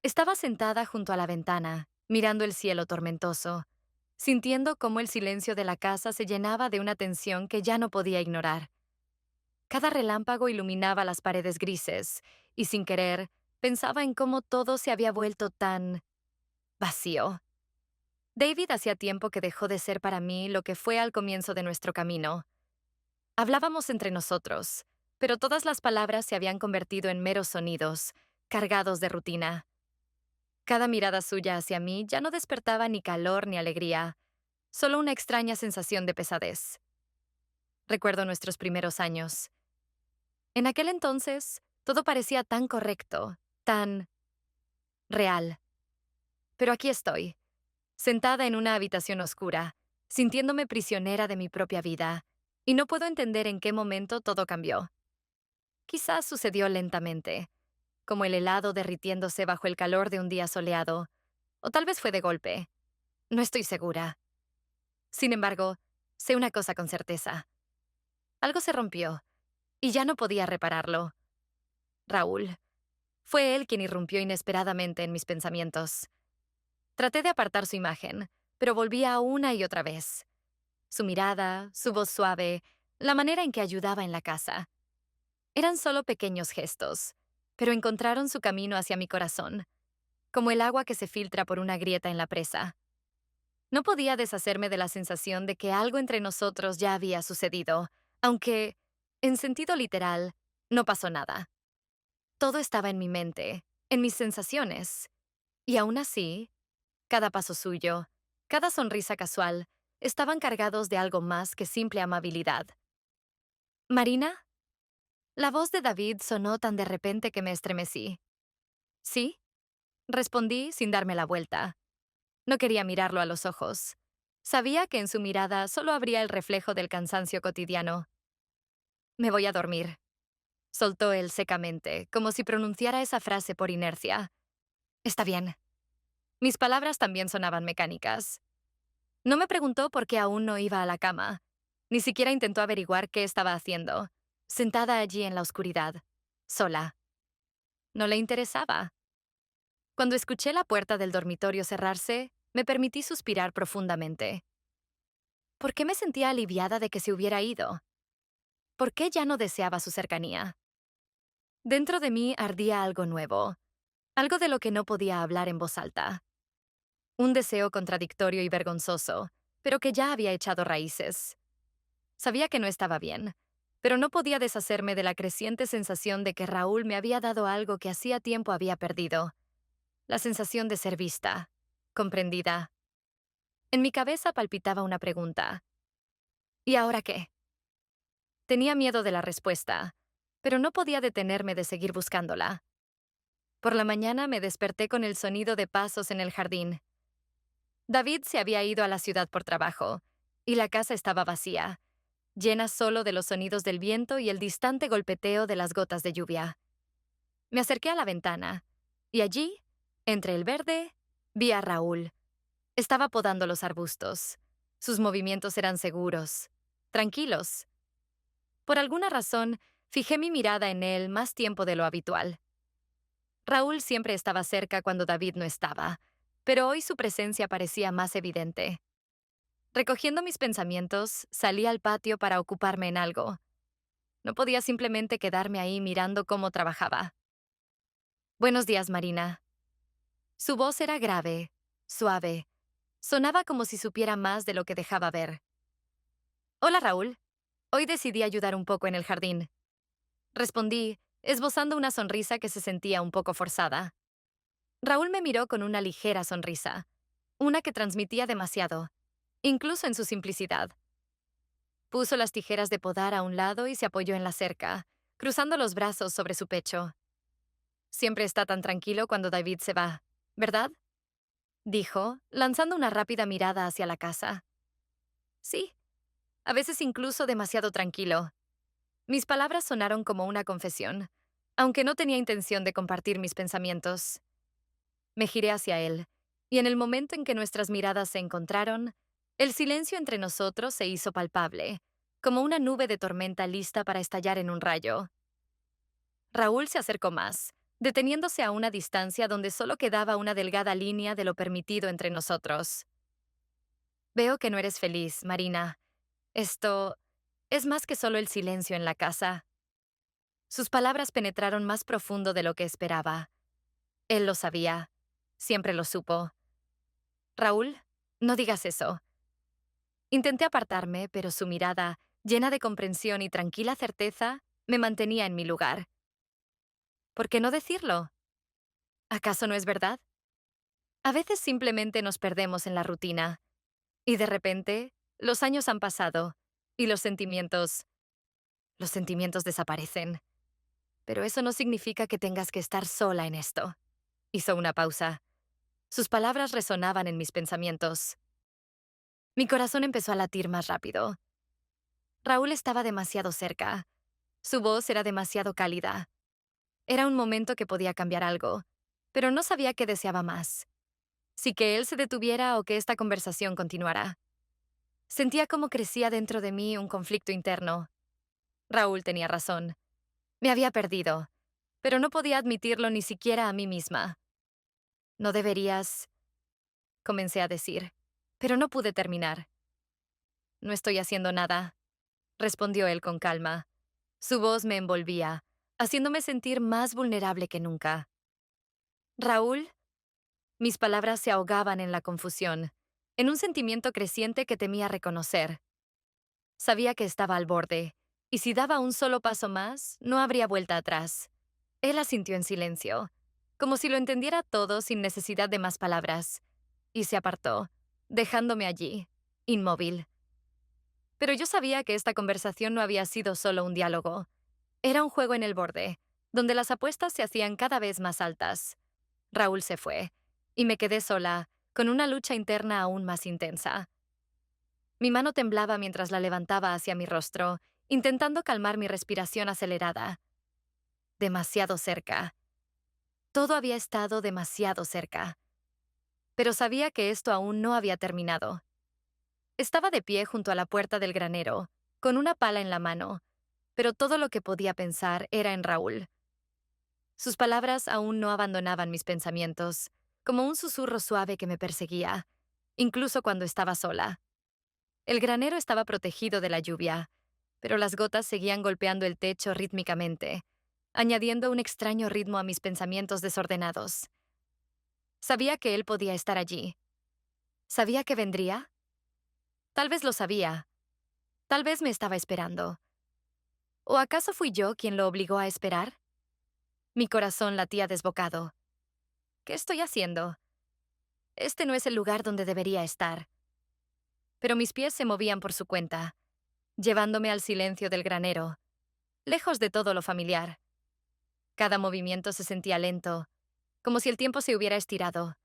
Estaba sentada junto a la ventana, mirando el cielo tormentoso, sintiendo cómo el silencio de la casa se llenaba de una tensión que ya no podía ignorar. Cada relámpago iluminaba las paredes grises, y sin querer, pensaba en cómo todo se había vuelto tan vacío. David hacía tiempo que dejó de ser para mí lo que fue al comienzo de nuestro camino. Hablábamos entre nosotros, pero todas las palabras se habían convertido en meros sonidos, cargados de rutina. Cada mirada suya hacia mí ya no despertaba ni calor ni alegría, solo una extraña sensación de pesadez. Recuerdo nuestros primeros años. En aquel entonces, todo parecía tan correcto, tan real. Pero aquí estoy, sentada en una habitación oscura, sintiéndome prisionera de mi propia vida, y no puedo entender en qué momento todo cambió. Quizás sucedió lentamente, como el helado derritiéndose bajo el calor de un día soleado, o tal vez fue de golpe. No estoy segura. Sin embargo, sé una cosa con certeza. Algo se rompió, y ya no podía repararlo. Raúl. Fue él quien irrumpió inesperadamente en mis pensamientos. Traté de apartar su imagen, pero volvía una y otra vez. Su mirada, su voz suave, la manera en que ayudaba en la casa. Eran solo pequeños gestos, pero encontraron su camino hacia mi corazón, como el agua que se filtra por una grieta en la presa. No podía deshacerme de la sensación de que algo entre nosotros ya había sucedido, aunque, en sentido literal, no pasó nada. Todo estaba en mi mente, en mis sensaciones, y aún así, cada paso suyo, cada sonrisa casual, estaban cargados de algo más que simple amabilidad. ¿Marina? La voz de David sonó tan de repente que me estremecí. ¿Sí? Respondí sin darme la vuelta. No quería mirarlo a los ojos. Sabía que en su mirada solo habría el reflejo del cansancio cotidiano. Me voy a dormir, soltó él secamente, como si pronunciara esa frase por inercia. Está bien. Mis palabras también sonaban mecánicas. No me preguntó por qué aún no iba a la cama. Ni siquiera intentó averiguar qué estaba haciendo, sentada allí en la oscuridad, sola. No le interesaba. Cuando escuché la puerta del dormitorio cerrarse, me permití suspirar profundamente. ¿Por qué me sentía aliviada de que se hubiera ido? ¿Por qué ya no deseaba su cercanía? Dentro de mí ardía algo nuevo, algo de lo que no podía hablar en voz alta. Un deseo contradictorio y vergonzoso, pero que ya había echado raíces. Sabía que no estaba bien, pero no podía deshacerme de la creciente sensación de que Raúl me había dado algo que hacía tiempo había perdido. La sensación de ser vista, comprendida. En mi cabeza palpitaba una pregunta. ¿Y ahora qué? Tenía miedo de la respuesta, pero no podía detenerme de seguir buscándola. Por la mañana me desperté con el sonido de pasos en el jardín. David se había ido a la ciudad por trabajo, y la casa estaba vacía, llena solo de los sonidos del viento y el distante golpeteo de las gotas de lluvia. Me acerqué a la ventana, y allí, entre el verde, vi a Raúl. Estaba podando los arbustos. Sus movimientos eran seguros, tranquilos. Por alguna razón, fijé mi mirada en él más tiempo de lo habitual. Raúl siempre estaba cerca cuando David no estaba, pero hoy su presencia parecía más evidente. Recogiendo mis pensamientos, salí al patio para ocuparme en algo. No podía simplemente quedarme ahí mirando cómo trabajaba. Buenos días, Marina. Su voz era grave, suave. Sonaba como si supiera más de lo que dejaba ver. Hola, Raúl. Hoy decidí ayudar un poco en el jardín. Respondí, esbozando una sonrisa que se sentía un poco forzada. Raúl me miró con una ligera sonrisa, una que transmitía demasiado, incluso en su simplicidad. Puso las tijeras de podar a un lado y se apoyó en la cerca, cruzando los brazos sobre su pecho. Siempre está tan tranquilo cuando David se va, ¿verdad? Dijo, lanzando una rápida mirada hacia la casa. Sí, a veces incluso demasiado tranquilo. Mis palabras sonaron como una confesión, aunque no tenía intención de compartir mis pensamientos. Me giré hacia él, y en el momento en que nuestras miradas se encontraron, el silencio entre nosotros se hizo palpable, como una nube de tormenta lista para estallar en un rayo. Raúl se acercó más, deteniéndose a una distancia donde solo quedaba una delgada línea de lo permitido entre nosotros. Veo que no eres feliz, Marina. Esto es más que solo el silencio en la casa. Sus palabras penetraron más profundo de lo que esperaba. Él lo sabía. Siempre lo supo. Raúl, no digas eso. Intenté apartarme, pero su mirada, llena de comprensión y tranquila certeza, me mantenía en mi lugar. ¿Por qué no decirlo? ¿Acaso no es verdad? A veces simplemente nos perdemos en la rutina, y de repente, los años han pasado, y los sentimientos desaparecen. Pero eso no significa que tengas que estar sola en esto. Hizo una pausa. Sus palabras resonaban en mis pensamientos. Mi corazón empezó a latir más rápido. Raúl estaba demasiado cerca. Su voz era demasiado cálida. Era un momento que podía cambiar algo, pero no sabía qué deseaba más. Si que él se detuviera o que esta conversación continuara. Sentía cómo crecía dentro de mí un conflicto interno. Raúl tenía razón. Me había perdido, pero no podía admitirlo ni siquiera a mí misma. No deberías, comencé a decir, pero no pude terminar. No estoy haciendo nada, respondió él con calma. Su voz me envolvía, haciéndome sentir más vulnerable que nunca. Raúl, mis palabras se ahogaban en la confusión, en un sentimiento creciente que temía reconocer. Sabía que estaba al borde, y si daba un solo paso más, no habría vuelta atrás. Él asintió en silencio, como si lo entendiera todo sin necesidad de más palabras, y se apartó, dejándome allí, inmóvil. Pero yo sabía que esta conversación no había sido solo un diálogo. Era un juego en el borde, donde las apuestas se hacían cada vez más altas. Raúl se fue, y me quedé sola, con una lucha interna aún más intensa. Mi mano temblaba mientras la levantaba hacia mi rostro, intentando calmar mi respiración acelerada. Demasiado cerca. Todo había estado demasiado cerca. Pero sabía que esto aún no había terminado. Estaba de pie junto a la puerta del granero, con una pala en la mano, pero todo lo que podía pensar era en Raúl. Sus palabras aún no abandonaban mis pensamientos, como un susurro suave que me perseguía, incluso cuando estaba sola. El granero estaba protegido de la lluvia, pero las gotas seguían golpeando el techo rítmicamente, añadiendo un extraño ritmo a mis pensamientos desordenados. Sabía que él podía estar allí. ¿Sabía que vendría? Tal vez lo sabía. Tal vez me estaba esperando. ¿O acaso fui yo quien lo obligó a esperar? Mi corazón latía desbocado. ¿Qué estoy haciendo? Este no es el lugar donde debería estar. Pero mis pies se movían por su cuenta, llevándome al silencio del granero, lejos de todo lo familiar. Cada movimiento se sentía lento, como si el tiempo se hubiera estirado,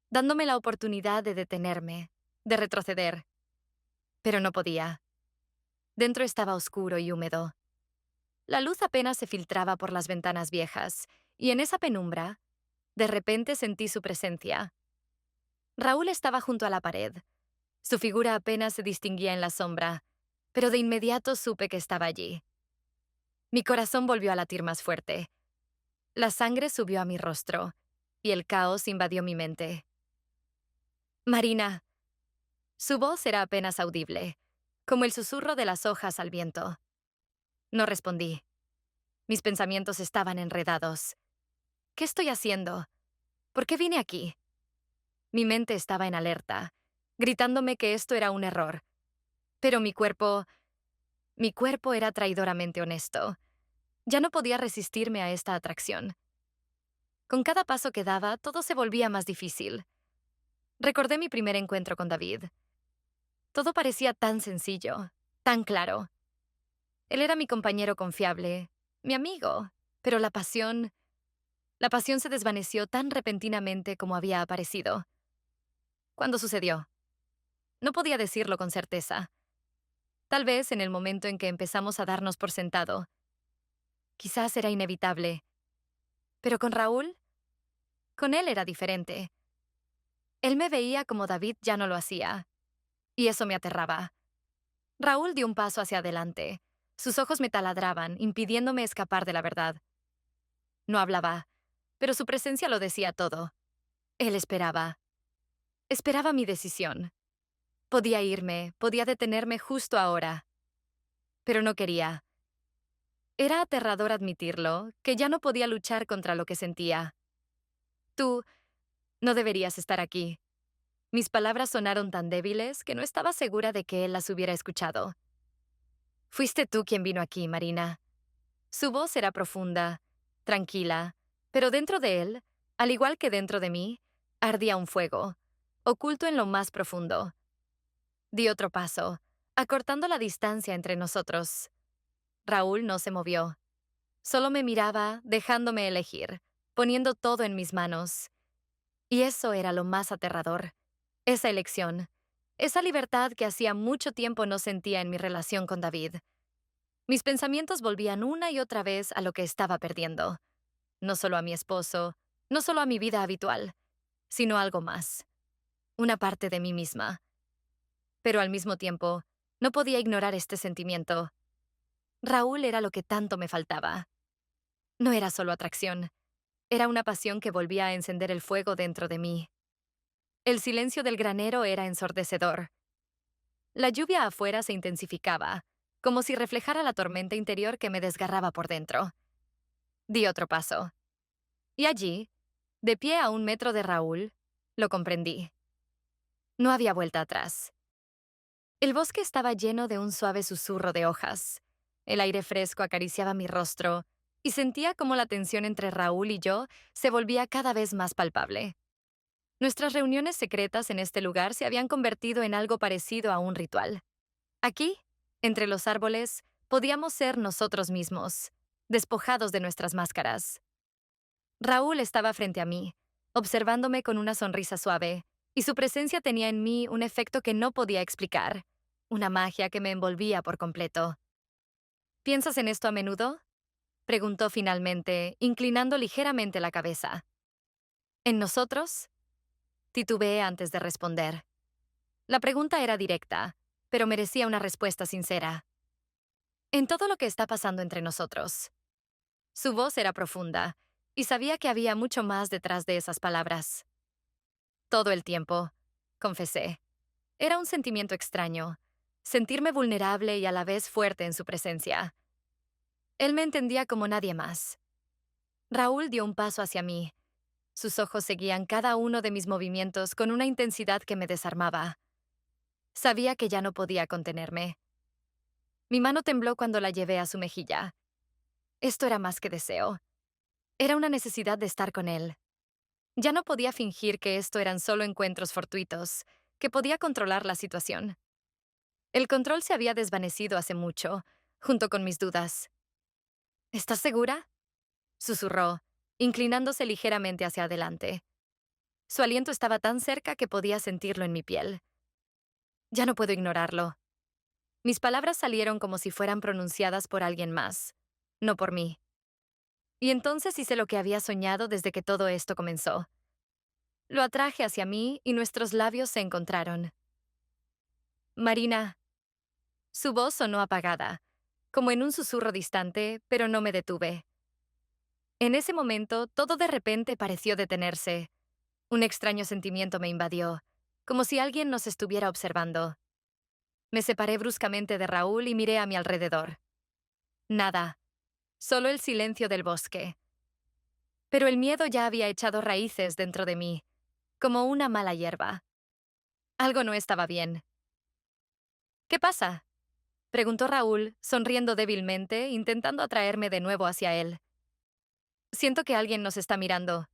dándome la oportunidad de detenerme, de retroceder. Pero no podía. Dentro estaba oscuro y húmedo. La luz apenas se filtraba por las ventanas viejas, y en esa penumbra, de repente sentí su presencia. Raúl estaba junto a la pared. Su figura apenas se distinguía en la sombra, pero de inmediato supe que estaba allí. Mi corazón volvió a latir más fuerte. La sangre subió a mi rostro, y el caos invadió mi mente. Marina. Su voz era apenas audible, como el susurro de las hojas al viento. No respondí. Mis pensamientos estaban enredados. ¿Qué estoy haciendo? ¿Por qué vine aquí? Mi mente estaba en alerta, gritándome que esto era un error. Pero mi cuerpo era traidoramente honesto. Ya no podía resistirme a esta atracción. Con cada paso que daba, todo se volvía más difícil. Recordé mi primer encuentro con David. Todo parecía tan sencillo, tan claro. Él era mi compañero confiable, mi amigo, pero la pasión se desvaneció tan repentinamente como había aparecido. ¿Cuándo sucedió? No podía decirlo con certeza. Tal vez en el momento en que empezamos a darnos por sentado. Quizás era inevitable. Pero con él era diferente. Él me veía como David ya no lo hacía. Y eso me aterraba. Raúl dio un paso hacia adelante. Sus ojos me taladraban, impidiéndome escapar de la verdad. No hablaba. pero su presencia lo decía todo. Él esperaba. Esperaba mi decisión. Podía irme, podía detenerme justo ahora, pero no quería. Era aterrador admitirlo, que ya no podía luchar contra lo que sentía. Tú no deberías estar aquí. Mis palabras sonaron tan débiles que no estaba segura de que él las hubiera escuchado. Fuiste tú quien vino aquí, Marina. Su voz era profunda, tranquila, pero dentro de él, al igual que dentro de mí, ardía un fuego, oculto en lo más profundo. Di otro paso, acortando la distancia entre nosotros. Raúl no se movió. Solo me miraba, dejándome elegir, poniendo todo en mis manos. Y eso era lo más aterrador. Esa elección. Esa libertad que hacía mucho tiempo no sentía en mi relación con David. Mis pensamientos volvían una y otra vez a lo que estaba perdiendo. No solo a mi esposo, no solo a mi vida habitual, sino algo más. Una parte de mí misma. Pero al mismo tiempo, no podía ignorar este sentimiento. Raúl era lo que tanto me faltaba. No era solo atracción. Era una pasión que volvía a encender el fuego dentro de mí. El silencio del granero era ensordecedor. La lluvia afuera se intensificaba, como si reflejara la tormenta interior que me desgarraba por dentro. Di otro paso. Y allí, de pie a 1 metro de Raúl, lo comprendí. No había vuelta atrás. El bosque estaba lleno de un suave susurro de hojas. El aire fresco acariciaba mi rostro y sentía como la tensión entre Raúl y yo se volvía cada vez más palpable. Nuestras reuniones secretas en este lugar se habían convertido en algo parecido a un ritual. Aquí, entre los árboles, podíamos ser nosotros mismos, despojados de nuestras máscaras. Raúl estaba frente a mí, observándome con una sonrisa suave, y su presencia tenía en mí un efecto que no podía explicar, una magia que me envolvía por completo. ¿Piensas en esto a menudo? Preguntó finalmente, inclinando ligeramente la cabeza. ¿En nosotros? Titubeé antes de responder. La pregunta era directa, pero merecía una respuesta sincera. En todo lo que está pasando entre nosotros. Su voz era profunda, y sabía que había mucho más detrás de esas palabras. Todo el tiempo, confesé. Era un sentimiento extraño, sentirme vulnerable y a la vez fuerte en su presencia. Él me entendía como nadie más. Raúl dio un paso hacia mí. Sus ojos seguían cada uno de mis movimientos con una intensidad que me desarmaba. Sabía que ya no podía contenerme. Mi mano tembló cuando la llevé a su mejilla. Esto era más que deseo. Era una necesidad de estar con él. Ya no podía fingir que esto eran solo encuentros fortuitos, que podía controlar la situación. El control se había desvanecido hace mucho, junto con mis dudas. ¿Estás segura? Susurró, inclinándose ligeramente hacia adelante. Su aliento estaba tan cerca que podía sentirlo en mi piel. Ya no puedo ignorarlo. Mis palabras salieron como si fueran pronunciadas por alguien más, no por mí. Y entonces hice lo que había soñado desde que todo esto comenzó. Lo atraje hacia mí y nuestros labios se encontraron. Marina. Su voz sonó apagada, como en un susurro distante, pero no me detuve. En ese momento, todo de repente pareció detenerse. Un extraño sentimiento me invadió, como si alguien nos estuviera observando. Me separé bruscamente de Raúl y miré a mi alrededor. Nada, solo el silencio del bosque. Pero el miedo ya había echado raíces dentro de mí, como una mala hierba. Algo no estaba bien. ¿Qué pasa? Preguntó Raúl, sonriendo débilmente, intentando atraerme de nuevo hacia él. Siento que alguien nos está mirando.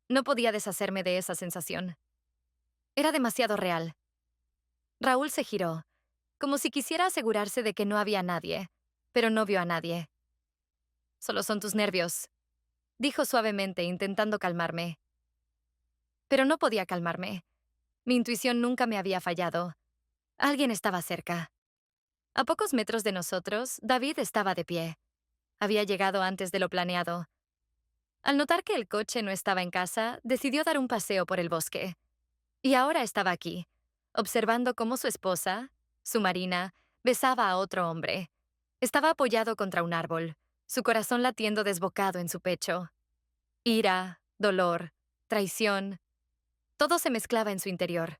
No podía deshacerme de esa sensación. Era demasiado real. Raúl se giró, como si quisiera asegurarse de que no había nadie, pero no vio a nadie. Solo son tus nervios, dijo suavemente, intentando calmarme. Pero no podía calmarme. Mi intuición nunca me había fallado. Alguien estaba cerca. A pocos metros de nosotros, David estaba de pie. Había llegado antes de lo planeado. Al notar que el coche no estaba en casa, decidió dar un paseo por el bosque. Y ahora estaba aquí, observando cómo su esposa, su Marina, besaba a otro hombre. Estaba apoyado contra un árbol, su corazón latiendo desbocado en su pecho. Ira, dolor, traición, todo se mezclaba en su interior.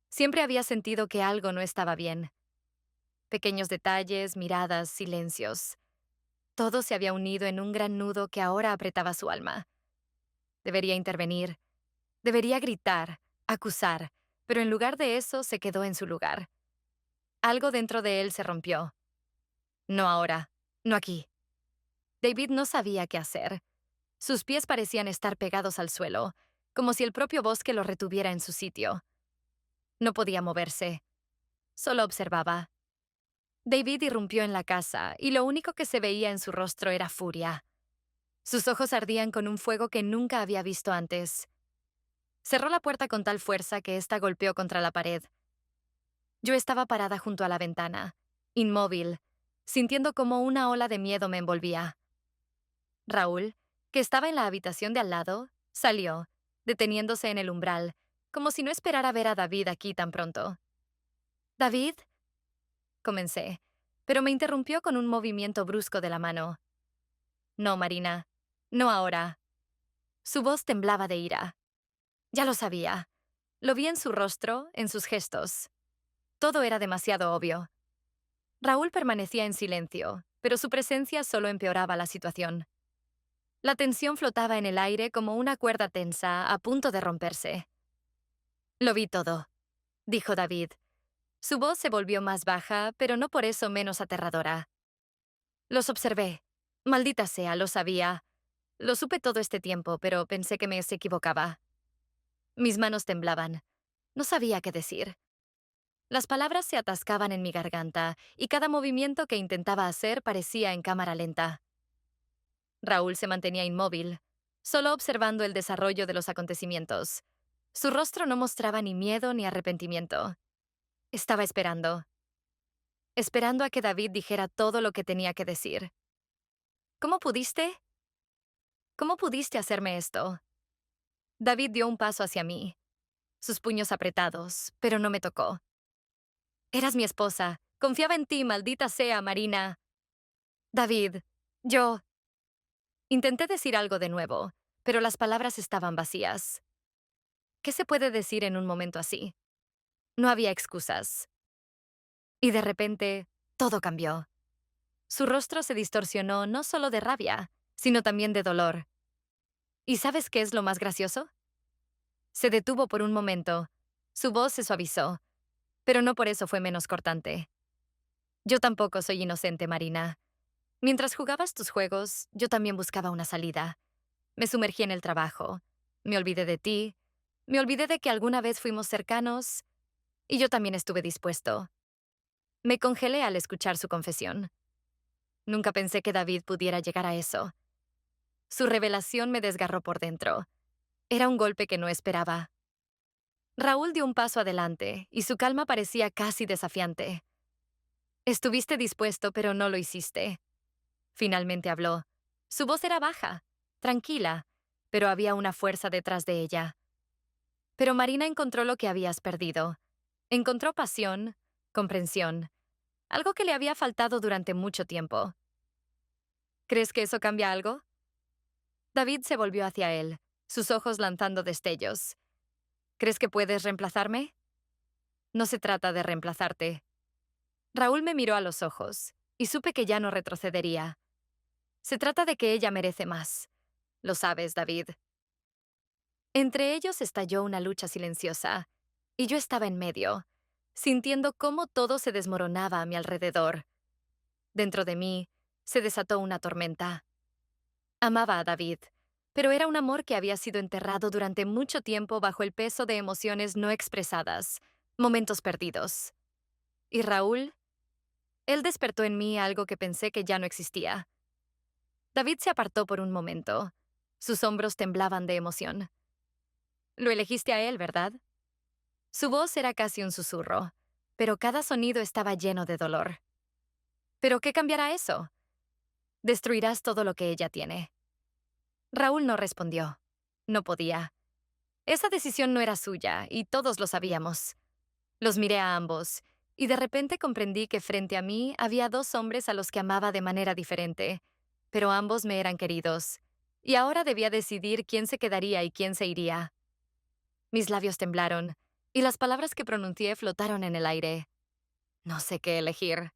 Siempre había sentido que algo no estaba bien. Pequeños detalles, miradas, silencios. Todo se había unido en un gran nudo que ahora apretaba su alma. Debería intervenir, debería gritar, acusar, pero en lugar de eso se quedó en su lugar. Algo dentro de él se rompió. No ahora, no aquí. David no sabía qué hacer. Sus pies parecían estar pegados al suelo, como si el propio bosque lo retuviera en su sitio. No podía moverse. Solo observaba. David irrumpió en la casa, y lo único que se veía en su rostro era furia. Sus ojos ardían con un fuego que nunca había visto antes. Cerró la puerta con tal fuerza que ésta golpeó contra la pared. Yo estaba parada junto a la ventana, inmóvil, sintiendo como una ola de miedo me envolvía. Raúl, que estaba en la habitación de al lado, salió, deteniéndose en el umbral, como si no esperara ver a David aquí tan pronto. «¿David?» comencé, pero me interrumpió con un movimiento brusco de la mano. «No, Marina, no ahora». Su voz temblaba de ira. Ya lo sabía. Lo vi en su rostro, en sus gestos. Todo era demasiado obvio. Raúl permanecía en silencio, pero su presencia solo empeoraba la situación. La tensión flotaba en el aire como una cuerda tensa a punto de romperse. «Lo vi todo», dijo David. Su voz se volvió más baja, pero no por eso menos aterradora. «Los observé. Maldita sea, lo sabía. Lo supe todo este tiempo, pero pensé que me equivocaba. Mis manos temblaban. No sabía qué decir. Las palabras se atascaban en mi garganta, y cada movimiento que intentaba hacer parecía en cámara lenta. Raúl se mantenía inmóvil, solo observando el desarrollo de los acontecimientos. Su rostro no mostraba ni miedo ni arrepentimiento. Estaba esperando. Esperando a que David dijera todo lo que tenía que decir. «¿Cómo pudiste? ¿Cómo pudiste hacerme esto?» David dio un paso hacia mí, sus puños apretados, pero no me tocó. «Eras mi esposa. Confiaba en ti, maldita sea, Marina». «David, yo...» Intenté decir algo de nuevo, pero las palabras estaban vacías. ¿Qué se puede decir en un momento así? No había excusas. Y de repente, todo cambió. Su rostro se distorsionó no solo de rabia, sino también de dolor. ¿Y sabes qué es lo más gracioso? Se detuvo por un momento. Su voz se suavizó, pero no por eso fue menos cortante. «Yo tampoco soy inocente, Marina. Mientras jugabas tus juegos, yo también buscaba una salida. Me sumergí en el trabajo. Me olvidé de ti. Me olvidé de que alguna vez fuimos cercanos. Y yo también estuve dispuesto». Me congelé al escuchar su confesión. Nunca pensé que David pudiera llegar a eso. Su revelación me desgarró por dentro. Era un golpe que no esperaba. Raúl dio un paso adelante, y su calma parecía casi desafiante. «Estuviste dispuesto, pero no lo hiciste». Finalmente habló. Su voz era baja, tranquila, pero había una fuerza detrás de ella. «Pero Marina encontró lo que habías perdido. Encontró pasión, comprensión, algo que le había faltado durante mucho tiempo. ¿Crees que eso cambia algo?» David se volvió hacia él, sus ojos lanzando destellos. «¿Crees que puedes reemplazarme?» «No se trata de reemplazarte». Raúl me miró a los ojos, y supe que ya no retrocedería. «Se trata de que ella merece más. Lo sabes, David». Entre ellos estalló una lucha silenciosa, y yo estaba en medio, sintiendo cómo todo se desmoronaba a mi alrededor. Dentro de mí se desató una tormenta. Amaba a David, pero era un amor que había sido enterrado durante mucho tiempo bajo el peso de emociones no expresadas, momentos perdidos. ¿Y Raúl? Él despertó en mí algo que pensé que ya no existía. David se apartó por un momento. Sus hombros temblaban de emoción. «Lo elegiste a él, ¿verdad?» Su voz era casi un susurro, pero cada sonido estaba lleno de dolor. «¿Pero qué cambiará eso?» «Destruirás todo lo que ella tiene». Raúl no respondió. No podía. Esa decisión no era suya, y todos lo sabíamos. Los miré a ambos, y de repente comprendí que frente a mí había dos hombres a los que amaba de manera diferente, pero ambos me eran queridos, y ahora debía decidir quién se quedaría y quién se iría. Mis labios temblaron, y las palabras que pronuncié flotaron en el aire. No sé qué elegir.